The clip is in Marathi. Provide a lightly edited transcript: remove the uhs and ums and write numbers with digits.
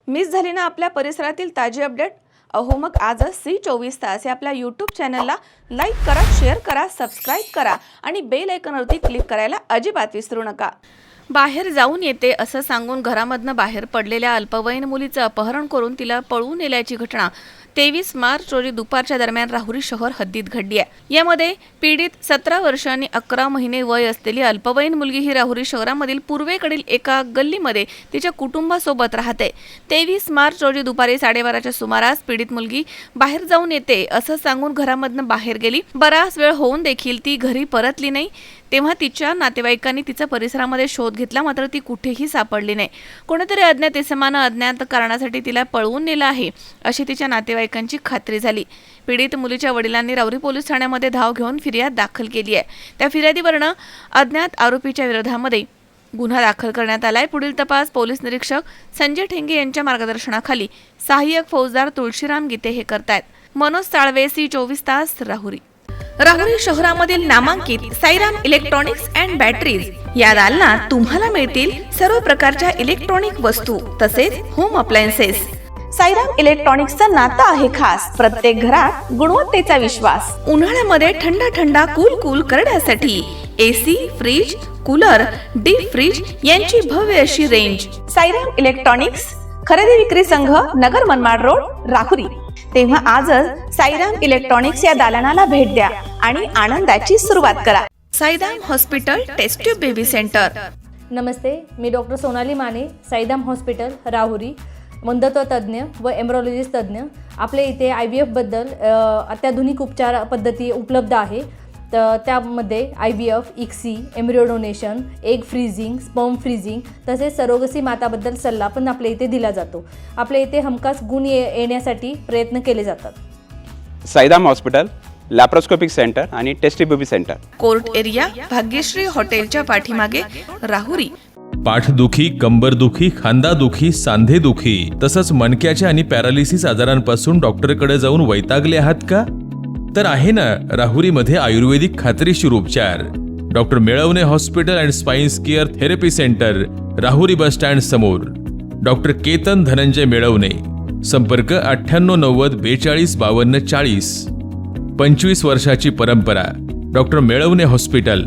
मिस झाली ना आपल्या परिसरातील ताजी अपडेट? अहो मग आजच C24 तास या आपल्या यूट्यूब चॅनलला लाईक करा, शेअर करा, सबस्क्राईब करा आणि बेल आयकॉनवरती क्लिक करायला अजिबात विसरू नका. बाहेर जाऊन येते असं सांगून घरामधनं बाहेर पडलेल्या अल्पवयीन मुलीचं अपहरण करून तिला पळवून नेल्याची घटना 23 मार्च रोजी दुपारच्या दरम्यान राहुरी शहर हद्दीत घडली आहे. यामध्ये पीडित 17 वर्ष आणि 11 महिने वय असलेली अल्पवयीन मुलगी ही राहुरी शहरामधील पूर्वेकडील एका गल्लीमध्ये तिच्या कुटुंबासोबत राहते. 23 मार्च रोजी दुपारी 12:30च्या सुमारास पीडित मुलगी बाहेर जाऊन येते असं सांगून घरामधनं बाहेर गेली. बराच वेळ होऊन देखील ती घरी परतली नाही. तेव्हा तिच्या नातेवाईकांनी तिचा परिसरामध्ये शोध घेतला, मात्र ती कुठेही सापडली नाही. कोणीतरी अज्ञात इसमानं अज्ञात कारणासाठी तिला पळवून नेलं आहे अशी तिच्या नातेवाईकांची खात्री झाली. पीडित मुलीच्या वडिलांनी राहुरी पोलीस ठाण्यामध्ये धाव घेऊन फिर्याद दाखल केली आहे. त्या फिर्यादीवरनं अज्ञात आरोपीच्या विरोधामध्ये गुन्हा दाखल करण्यात आलाय. पुढील तपास पोलीस निरीक्षक संजय ठेंगे यांच्या मार्गदर्शनाखाली सहाय्यक फौजदार तुळशीराम गीते हे करतायत. मनोज साळवे, C24 तास, राहुरी. राहुरी शहरामधील नामांकित साईराम इलेक्ट्रॉनिक्स अँड बॅटरीज या दालनात तुम्हाला मिळतील सर्व प्रकारच्या इलेक्ट्रॉनिक वस्तू तसेच होम अप्लायन्सेस. साईराम इलेक्ट्रॉनिक्सचं नातं आहे खास. प्रत्येक घरात गुणवत्तेचा विश्वास. उन्हाळ्यामध्ये थंड कूल करण्यासाठी AC, fridge, cooler, deep fridge यांची भव्य अशी रेंज. साईराम इलेक्ट्रॉनिक्स, खरेदी विक्री संघ, नगर मनमाड रोड, राहुरी. तेव्हा आजच साईराम इलेक्ट्रॉनिक्स या दालनाला भेट द्या आणि आनंदाची सुरुवात करा. Sairam hospital test tube baby centre. नमस्ते, मी डॉक्टर सोनाली माने, साईराम हॉस्पिटल राहुरी, मंदत्व तज्ज्ञ व एम्ब्रॉलॉजिस्ट तज्ज्ञ. आपल्या इथे IVF बद्दल अत्याधुनिक उपचार पद्धती उपलब्ध आहे. तर त्यामध्ये IVF, ICSI, embryo donation, egg freezing, sperm freezing तसेच सरोगसी माताबद्दल सल्ला पण आपल्या इथे दिला जातो. आपल्या इथे हमखास गुण येण्यासाठी प्रयत्न केले जातात. साईराम हॉस्पिटल, लॅप्रोस्कोपिक सेंटर आणि test baby center, court area, Bhagyashree हॉटेलच्या पाठीमागे, राहुरी. पाठदुखी, कंबरदुखी, खांदादुखी, सांधेदुखी तसंच मणक्याच्या आणि पॅरालिसिस आजारांपासून डॉक्टरकडे जाऊन वैतागले आहात का? तर आहे ना राहुरीमध्ये आयुर्वेदिक खात्रीशीर उपचार. Doctor Melavane hospital and spines care therapy centre, Rahuri bus stand समोर. डॉक्टर केतन धनंजय मेळवणे. संपर्क 9890 42 52 40. 25 वर्षाची परंपरा. Doctor Melavane hospital.